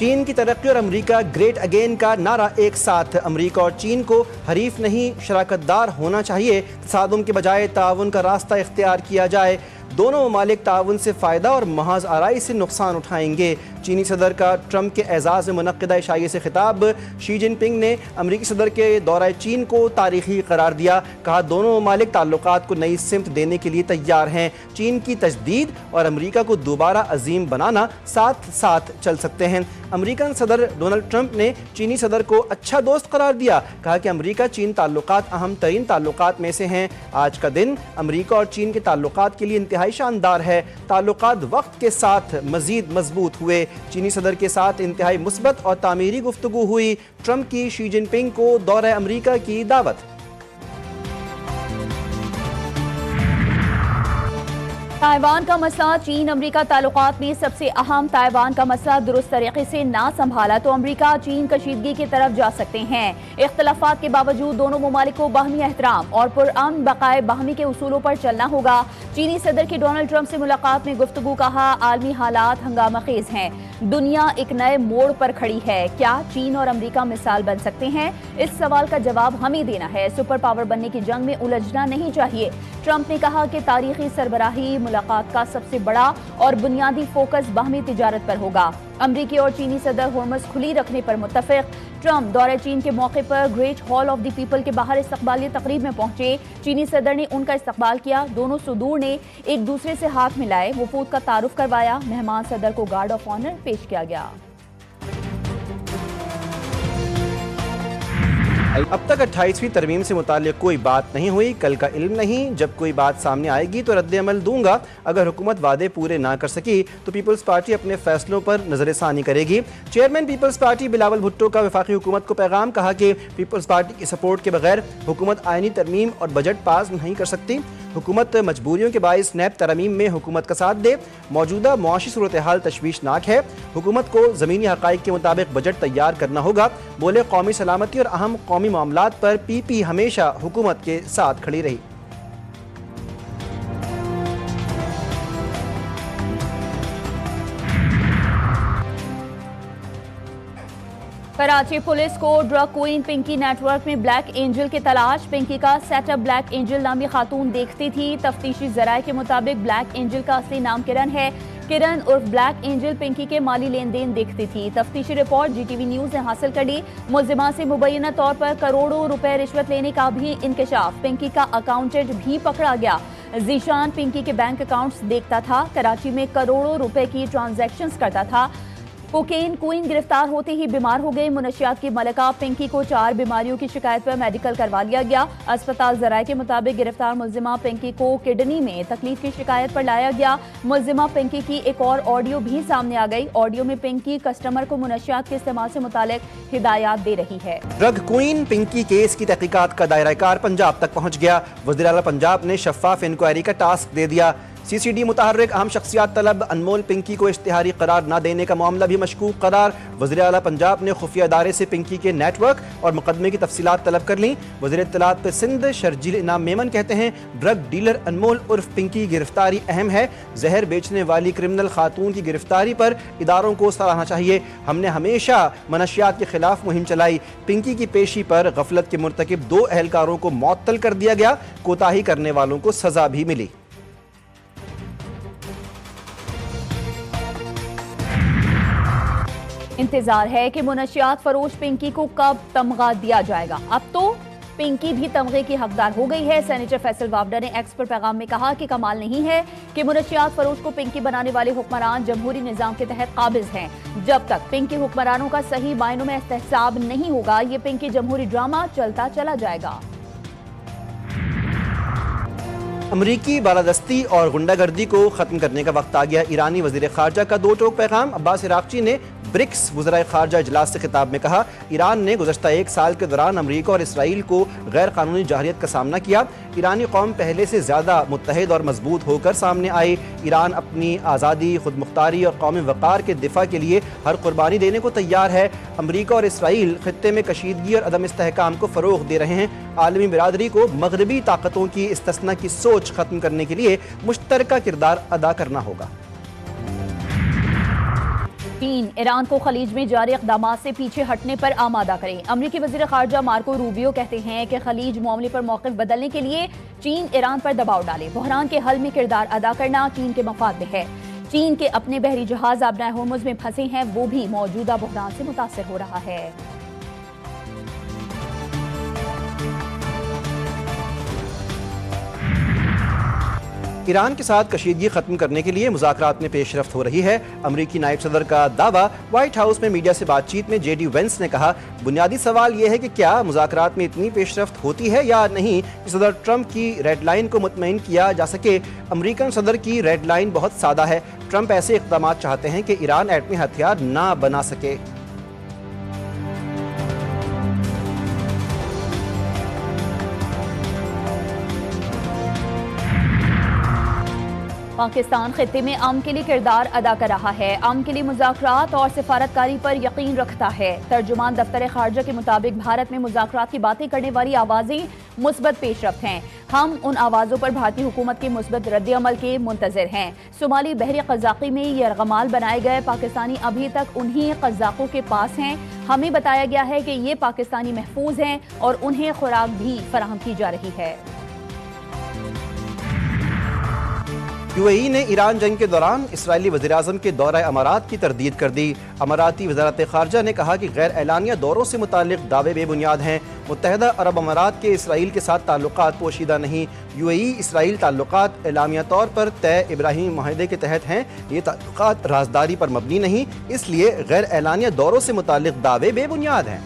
चीन की तरक्की और अमेरिका ग्रेट अगेन का नारा एक साथ। अमेरिका और चीन को हरीफ नहीं शराकतदार होना चाहिए। तसादुम के बजाय ताउन का रास्ता इख्तियार किया जाए। दोनों ममालिक ताउन से फ़ायदा और महज आराई से नुकसान उठाएंगे। चीनी सदर का ट्रंप के एजाज़ में मुनक़्क़िदा इशाइये से खिताब। शी जिनपिंग ने अमरीकी सदर के दौरा चीन को तारीख़ी करार दिया। कहा दोनों ममालिक ताल्लुकात को नई सिमत देने के लिए तैयार हैं। चीन की तजदीद और अमरीका को दोबारा अजीम बनाना साथ साथ चल सकते हैं। अमरीकन सदर डोनाल्ड ट्रंप ने चीनी सदर को अच्छा दोस्त करार दिया। कहा कि अमरीका चीन ताल्लुकात अहम तरीन ताल्लुकात में से हैं। आज का दिन अमरीका और चीन के ताल्लुकात के लिए इंतहाई शानदार है। ताल्लुकात वक्त के साथ मजीद मजबूत हुए। चीनी सदर के साथ इंतहाई मुस्बत और तामीरी गुफ्तगू हुई। ट्रंप की शी जिनपिंग को दौरा अमरीका की दावत। ताइवान का मसला। चीन अमरीका ताल्लुकात में सबसे अहम ताइवान का मसला दुरुस्त तरीके से ना संभाला तो अमरीका चीन कशीदगी की तरफ जा सकते हैं। इख्तलाफात के बावजूद दोनों ममालिक को बाहमी एहतराम और पुरअमन बकाए बाहमी के उसूलों पर चलना होगा। चीनी सदर की डोनाल्ड ट्रंप से मुलाकात में गुफ्तगू। कहा आलमी हालात हंगामा खेज हैं। दुनिया एक नए मोड़ पर खड़ी है। क्या चीन और अमरीका मिसाल बन सकते हैं? इस सवाल का जवाब हमें देना है। सुपर पावर बनने की जंग में उलझना नहीं चाहिए। ट्रंप ने कहा कि तारीखी सरबराही मुलाकात का सबसे बड़ा और बुनियादी फोकस बाहमी तिजारत पर होगा। अमरीकी और चीनी सदर होर्मुज़ खुली रखने पर मुत्तफिक। ट्रंप दौरे चीन के मौके पर great hall of the people के बाहर इस्तकबाली तकरीब में पहुंचे। चीनी सदर ने उनका इस्तकबाल किया। दोनों सुदूर ने एक दूसरे से हाथ मिलाए। वफूद का तारुफ करवाया। मेहमान सदर को गार्ड ऑफ ऑनर पेश किया गया। अब तक 28वीं तरमीम से मुताल्लिक कोई बात नहीं हुई। कल का इल्म नहीं, जब कोई बात सामने आएगी तो रद्द अमल दूंगा। अगर हुकूमत वादे पूरे ना कर सकी तो पीपल्स पार्टी अपने फैसलों पर नजरसानी करेगी। चेयरमैन पीपल्स पार्टी बिलावल भुट्टो का वफाकी हुकूमत को पैगाम। कहा कि पीपल्स पार्टी की सपोर्ट के बगैर हुकूमत आईनी तरमीम और बजट पास नहीं कर सकती। हुकूमत मजबूरियों के बायस नैब तरमीम में हुकूमत का साथ दे। मौजूदा मुआशी सूरत हाल तशवीशनाक है। हुकूमत को ज़मीनी हक़ाइक़ के मुताबिक बजट तैयार करना होगा। बोले कौमी सलामती और अहम कौमी मामलात पर पीपी हमेशा हुकूमत के साथ खड़ी रही। कराची पुलिस को ड्रग क्वीन पिंकी नेटवर्क में ब्लैक एंजल की तलाश। पिंकी का सेटअप ब्लैक एंजल नामी खातून देखती थी। तफ्तीशी जराये के मुताबिक ब्लैक एंजल का असली नाम किरण है। किरण उर्फ ब्लैक एंजल पिंकी के माली लेन देन देखती थी। तफ्तीशी रिपोर्ट GTV न्यूज ने हासिल कर ली। मुल्जिमा से मुबैना तौर पर करोड़ों रुपए रिश्वत लेने का भी इंकशाफ। पिंकी का अकाउंटेंट भी पकड़ा गया। जीशान पिंकी के बैंक अकाउंट्स देखता था। कराची में करोड़ों रुपए की ट्रांजैक्शंस करता था। कोकेन क्वीन गिरफ्तार होते ही बीमार हो गई। मुनशियात की मलिका पिंकी को 4 बीमारियों की शिकायत पर मेडिकल करवा लिया गया। अस्पताल जराये के मुताबिक गिरफ्तार मुल्जिमा पिंकी को किडनी में तकलीफ की शिकायत पर लाया गया। मुल्जिमा पिंकी की एक और ऑडियो भी सामने आ गई। ऑडियो में पिंकी कस्टमर को मुनशियात के इस्तेमाल से मुतालिक हिदायत दे रही है। ड्रग क्वीन पिंकी केस की तहकीकात का दायरा कार पंजाब तक पहुंच गया। वज़ीर आला पंजाब ने शफाफ इंक्वायरी का टास्क दे दिया। CCD मुतहर्रिक अहम शख्सियात तलब अनमोल पिंकी को इश्तिहारी करार न देने का मामला भी मशकूक करार। वज़ीर आला पंजाब ने खुफिया इदारे से पिंकी के नेटवर्क और मुकदमे की तफसीलात तलब कर ली। वज़ीर इत्तलात पे सिंध शर्जील इनाम मेमन कहते हैं ड्रग डीलर अनमोल उर्फ पिंकी की गिरफ्तारी अहम है। जहर बेचने वाली क्रिमिनल खातून की गिरफ्तारी पर इदारों को सराहना चाहिए। हमने हमेशा मनशियात के खिलाफ मुहिम चलाई। पिंकी की पेशी पर गफलत के मुर्तकिब 2 एहलकारों को मुअत्तल कर दिया गया। कोताही करने वालों को सजा भी मिली। इंतजार है कि मुनशियात फरोश पिंकी को कब तमगा दिया जाएगा। अब तो पिंकी भी तमगे की हकदार हो गई है। सेनेटर फैसल वावडा ने एक्स पर पैगाम में कहा कि कमाल नहीं है कि मुनशियात फरोश को पिंकी बनाने वाले हुक्मरान जमहूरी निजाम के तहत काबिज हैं। जब तक पिंकी हुक्मरानों का सही मायनों में एहतसाब नहीं होगा, ये पिंकी जमहूरी ड्रामा चलता चला जाएगा। अमरीकी बालादस्ती और गुंडागर्दी को खत्म करने का वक्त आ गया। ईरानी वजीर खारजा का 2 टोक पैगाम। अब्बास इराक्ची ने ब्रिक्स वज़राए खारजा इजलास से खिताब में कहा ईरान ने गुज़श्ता 1 साल के दौरान अमरीका और इसराइल को गैर कानूनी जाहरियत का सामना किया। ईरानी कौम पहले से ज़्यादा मुत्तहिद और मजबूत होकर सामने आई। ईरान अपनी आज़ादी, खुदमुख्तारी और कौमी वक़ार के दिफा के लिए हर कुर्बानी देने को तैयार है। अमरीका और इसराइल खित्ते में कशीदगी और अदम इस्तेहकाम को फ़रोग़ दे रहे हैं। आलमी बिरादरी को मगरबी ताकतों की इस्तिस्ना की सोच ख़त्म करने के लिए मुश्तरका किरदार अदा करना होगा। चीन ईरान को खलीज में जारी इक़दामात से पीछे हटने पर आमादा करे। अमरीकी वज़ीर ख़ारजा मार्को रूबियो कहते हैं कि खलीज मामले पर मौक़िफ़ बदलने के लिए चीन ईरान पर दबाव डाले। बहरान के हल में किरदार अदा करना चीन के मफाद में है। चीन के अपने बहरी जहाज आबनाए होर्मुज़ में फंसे हैं, वो भी मौजूदा बहरान से मुतासिर हो रहा है। ईरान के साथ कशीदगी खत्म करने के लिए मुज़ाकरात में पेशरफ्त हो रही है। अमरीकी नायब सदर का दावा। व्हाइट हाउस में मीडिया से बातचीत में जेडी वेंस ने कहा, बुनियादी सवाल यह है कि क्या मुज़ाकरात में इतनी पेशरफ्त होती है या नहीं कि सदर ट्रंप की रेड लाइन को मुतमईन किया जा सके। अमरीकन सदर की रेड लाइन बहुत सादा है। ट्रंप ऐसे इक़दाम चाहते हैं कि ईरान एटमी हथियार ना बना सके। पाकिस्तान खित्ते में अमन के लिए किरदार अदा कर रहा है। अमन के लिए मुज़ाकरात और सिफारतकारी पर यकीन रखता है। तर्जुमान दफ्तर खारजा के मुताबिक भारत में मुज़ाकरात की बातें करने वाली आवाज़ें मुस्बत पेशरफ्त हैं। हम उन आवाज़ों पर भारतीय हुकूमत के मुस्बत रद्द-ए-अमल के मुंतज़िर हैं। सोमाली बहरी क़ज़ाक़ी में ये यरगमाल बनाए गए पाकिस्तानी अभी तक उन्हीं क़ज़ाक़ों के पास हैं। हमें बताया गया है कि ये पाकिस्तानी महफूज हैं और उन्हें खुराक भी फराहम की जा रही है। यूएई ने ईरान जंग के दौरान इसराइली वज़ीर-ए-आज़म के दौरा अमारात की तरदीद कर दी। अमाराती वज़ारत ख़ारजा ने कहा कि गैर एलानिया दौरों से मुताल्लिक़ दावे बेबुनियाद हैं। मुत्तहिदा अरब अमारात के इसराइल के साथ ताल्लुकात पोशीदा नहीं। यूएई इसराइल ताल्लुकात एलामिया तौर पर तय इब्राहिम माहिदे के तहत हैं। ये ताल्लुकात राजदारी पर मबनी नहीं, इसलिए गैर एलानिया दौरों से मुताल्लिक़ दावे बेबुनियाद हैं।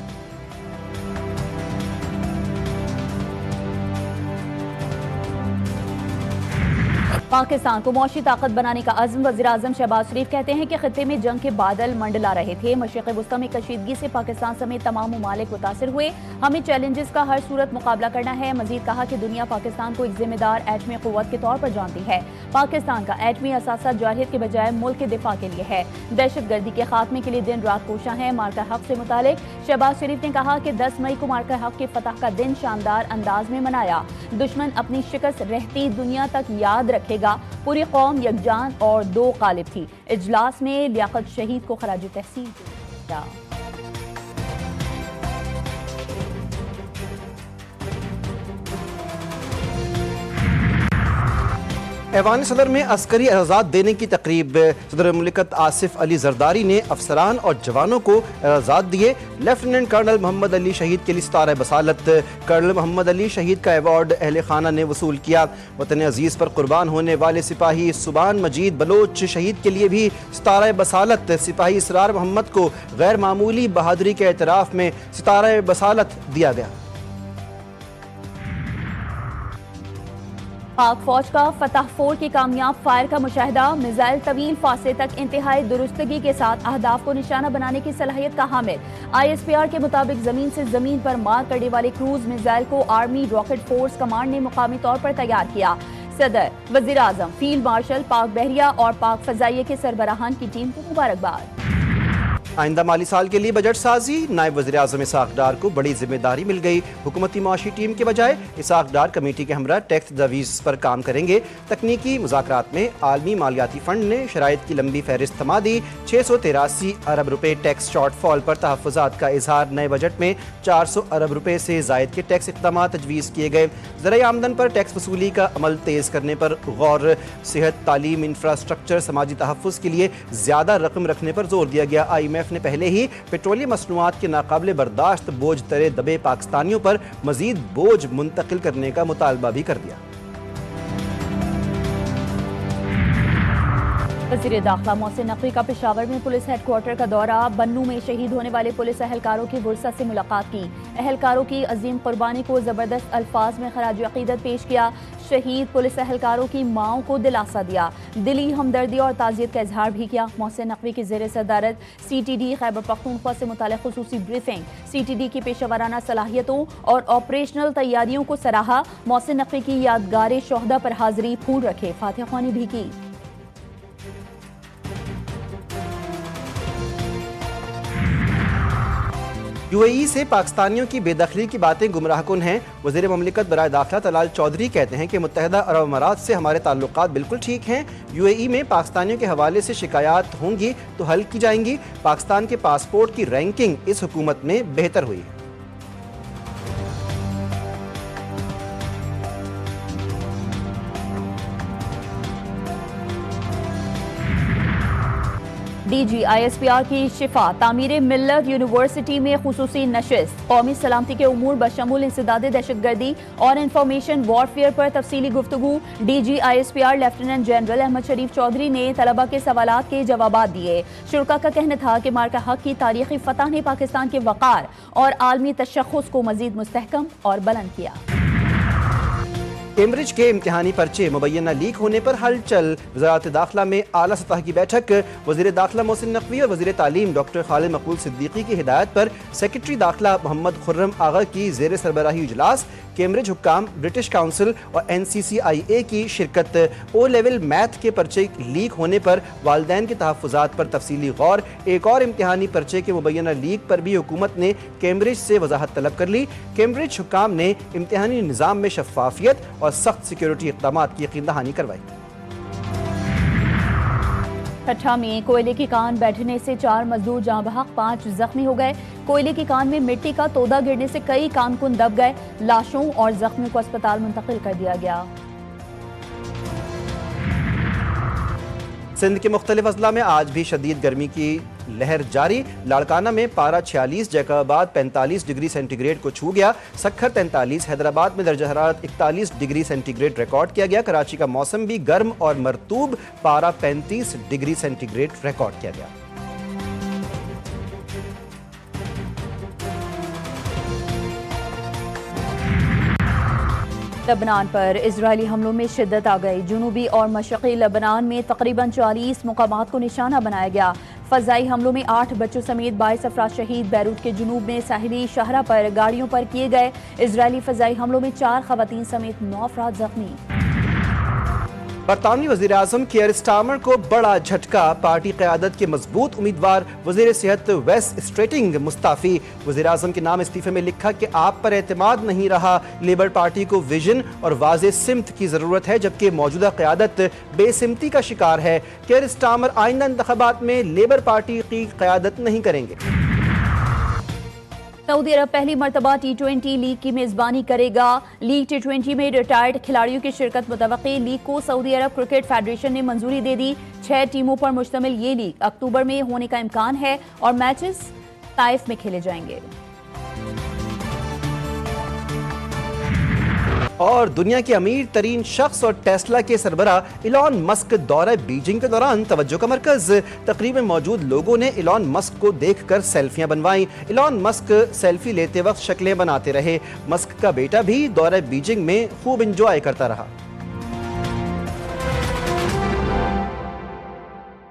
पाकिस्तान को मौशी ताकत बनाने का अज़्म। वज़ीर-ए-आज़म शहबाज शरीफ कहते हैं कि खित्ते में जंग के बादल मंडला रहे थे। मशरिक़ वुस्ता में कशीदगी से पाकिस्तान समेत तमाम ममालिक मुतासिर हुए। हमें चैलेंजेस का हर सूरत मुकाबला करना है। मजीद कहा कि दुनिया पाकिस्तान को एक जिम्मेदार एटमी क़ुव्वत के तौर पर जानती है। पाकिस्तान का एटमी असासा जारहियत के बजाय मुल्क के दिफा के लिए है। दहशत गर्दी के खात्मे के लिए दिन रात कोशा है। मार्का हक से मुतालिक शहबाज शरीफ ने कहा कि 10 मई को मार्का हक के फतह का दिन शानदार अंदाज में मनाया। दुश्मन अपनी शिकस्त रहती दुनिया तक याद रखेगा। पूरी कौम यकजान और 2 गालिब थी। इजलास में लियाकत शहीद को खराज तहसीन किया। ऐवान सदर में अस्करी एजाज़ात देने की तकरीब। सदर मुमलिकत आसिफ अली जरदारी ने अफसरान और जवानों को एजाज़ात दिए। लेफ्टिनेंट कर्नल मोहम्मद अली शहीद के लिए सितारा बसालत। कर्नल मोहम्मद अली शहीद का एवार्ड अहले खाना ने वसूल किया। वतन अजीज़ पर कुर्बान होने वाले सिपाही सुबान मजीद बलोच शहीद के लिए भी सितारा बसालत। सिपाही इसरार मोहम्मद को गैर मामूली बहादुरी के एतराफ़ में सितारा बसालत दिया गया। पाक फौज का फतह 4 की कामयाब फायर का मुशाहिदा। मिसाइल तवील फासले तक इंतहाई दुरुस्तगी के साथ अहदाफ को निशाना बनाने की सलाहियत का हामिल। ISPR के मुताबिक जमीन से जमीन पर मार करने वाले क्रूज मिसाइल को आर्मी रॉकेट फोर्स कमांड ने मुकामी तौर पर तैयार किया। सदर, वजीर आजम, फील्ड मार्शल, पाक बहरिया और पाक फजाइया के सरबराहान की टीम को मुबारकबाद। आइंदा माली साल के लिए बजट साजी। नायब वज़ीर-ए-आज़म इसाक डार को बड़ी जिम्मेदारी मिल गई। हुकूमती माशी टीम के बजाय इसाक डार कमेटी के हमरा टैक्स तजवीज़ पर काम करेंगे। तकनीकी मुज़ाकरात में आलमी मालियाती फ़ंड ने शराइत की लंबी फहरिस्त थमा दी। 683 अरब रुपए टैक्स शॉर्टफॉल पर तहफ़्फ़ुज़ात का इजहार। नए बजट में 400 अरब रुपए से ज़ायद के टैक्स इक़दाम तजवीज़ किए गए। ज़राई आमदन पर टैक्स वसूली का अमल तेज़ करने पर गौर। सेहत, तालीम, इंफ्रास्ट्रक्चर, समाजी तहफ़्फ़ुज़ के लिए ज़्यादा रकम रखने पर जोर दिया गया। IMF ने पहले ही पेट्रोलियम मसनूआत के नाकाबिले बर्दाश्त बोझ तले दबे पाकिस्तानियों पर मजीद बोझ मुंतकिल करने का मुतालबा भी कर दिया। वज़ीर दाखिला मोहसिन नकवी का पेशावर में पुलिस हेडक्वार्टर का दौरा। बन्नू में शहीद होने वाले पुलिस अहलकारों की वुरसत से मुलाकात की। अहलकारों की अजीम कुर्बानी को ज़बरदस्त अल्फाज में खराज अकीदत पेश किया। शहीद पुलिस अहलकारों की माओं को दिलासा दिया। दिली हमदर्दी और ताज़ियत का इजहार भी किया। मोहसिन नकवी की ज़ेर सदारत CTD खैबर पख्तूनख्वा से मुताल्लिक़ खुसूसी ब्रीफिंग। CTD की पेशेवराना सलाहियतों और ऑपरेशनल तैयारियों को सराहा। मोहसिन नकवी की यादगार शोहदा पर हाजिरी, फूल रखे, फातिहा ख्वानी भी की। यूएई से पाकिस्तानियों की बेदखली की बातें गुमराहकुन हैं। वज़ीर ममलिकत बराए दाखिला तलाल चौधरी कहते हैं कि मुत्तहिदा अरब अमारात से हमारे ताल्लुकात बिल्कुल ठीक हैं। यूएई में पाकिस्तानियों के हवाले से शिकायत होंगी तो हल की जाएंगी। पाकिस्तान के पासपोर्ट की रैंकिंग इस हुकूमत में बेहतर हुई है। DGISPR की शिफा तामीर मिल्लत यूनिवर्सिटी में खुसूसी नशिस्त कौमी सलामती के उमूर बशमूल इंसदाद दहशतगर्दी और इंफॉर्मेशन वॉरफेयर पर तफसीली गुफ्तगू। DGISPR लेफ्टिनेंट जनरल अहमद शरीफ चौधरी ने तलबा के सवालात के जवाब दिए। शुरा का कहना था कि मार्का हक की तारीखी फतह ने पाकिस्तान के वक़ार और आलमी तशख़्ख़ुस को मज़ीद मुस्तहकम और बुलंद किया। कैम्ब्रिज के इम्तिहानी पर्चे मुबैना लीक होने पर हलचल। वज़ारत दाखिला में आला सतह की बैठक। वज़ीर दाखिला मोहसिन नकवी और वज़ीर तालीम डॉक्टर खालिद मकबूल सिद्दीकी की हिदायत पर सेक्रेटरी दाखिला मोहम्मद खुर्रम आगा की ज़ेर सरबराही इजलास। कैम्ब्रिज हुक्काम, ब्रिटिश काउंसिल और NCCIA की शिरकत। ओ लेवल मैथ के पर्चे लीक होने पर वालिदैन के तहफ़्फ़ुज़ात पर तफसीली गौर। एक और इम्तिहानी पर्चे के मुबैना लीक पर भी हुकूमत ने कैम्ब्रिज से वजाहत तलब कर ली। कैम्ब्रिज हुक्काम ने इम्तिहानी निज़ाम में शफाफियत और सख्त सिक्योरिटी इक़दाम की यकीन दहानी करवाई। ठट्ठा में कोयले की कान बैठने से 4 मजदूर जाँ बहक, 5 जख्मी हो गए। कोयले की कान में मिट्टी का तोदा गिरने से कई कारकुन दब गए। लाशों और जख्मियों को अस्पताल मुंतकिल कर दिया गया। सिंध के मुख्तलिफ अजला में आज भी शदीद गर्मी की लहर जारी। लाड़काना में पारा 46, जैकाबाद 45 डिग्री सेंटीग्रेड को छू गया। सखर 43, हैदराबाद में दर्जा हरारत 41 डिग्री सेंटीग्रेड रिकॉर्ड किया गया। कराची का मौसम भी गर्म और मरतूब, पारा 35 डिग्री सेंटीग्रेड रिकॉर्ड किया गया। लबनान पर इजरायली हमलों में शिद्दत आ गई। जुनूबी और मशरक़ी लबनान में तकरीबन 40 मुकामात को निशाना बनाया गया। फ़ज़ाई हमलों में 8 बच्चों समेत 22 अफराद शहीद। बैरूत के जुनूब में साहिली शहरा पर गाड़ियों पर किए गए इजरायली फ़ज़ाई हमलों में 4 ख़वातीन समेत 9 अफराद जख्मी। बरतानवी वज़ीर आज़म कियर स्टार्मर को बड़ा झटका। पार्टी क़यादत के मजबूत उम्मीदवार वज़ीर सेहत वेस स्ट्रेटिंग मुस्ताफ़ी। वज़ीर आज़म के नाम इस्तीफ़े में लिखा कि आप पर एतमाद नहीं रहा। लेबर पार्टी को विजन और वाज़े सिमत की ज़रूरत है, जबकि मौजूदा क़यादत बेसिमती का शिकार है। कियर स्टार्मर आइंदा इंतख़ाबात में लेबर पार्टी की क़यादत नहीं करेंगे। सऊदी अरब पहली मरतबा T20 लीग की मेज़बानी करेगा। लीग T20 में रिटायर्ड खिलाड़ियों की शिरकत मुतवक्की। लीग को सऊदी अरब क्रिकेट फेडरेशन ने मंजूरी दे दी। 6 टीमों पर मुश्तमिल ये लीग अक्टूबर में होने का इम्कान है और मैचेस ताइफ में खेले जाएंगे। और दुनिया के अमीर तरीन शख्स और टेस्ला के सरबरा इलॉन मस्क दौरा बीजिंग के दौरान तवज्जो का मरकज। तकरीब में मौजूद लोगों ने इलॉन मस्क को देखकर सेल्फियां बनवाई। इलॉन मस्क सेल्फी लेते वक्त शक्लें बनाते रहे। मस्क का बेटा भी दौरा बीजिंग में खूब इंजॉय करता रहा।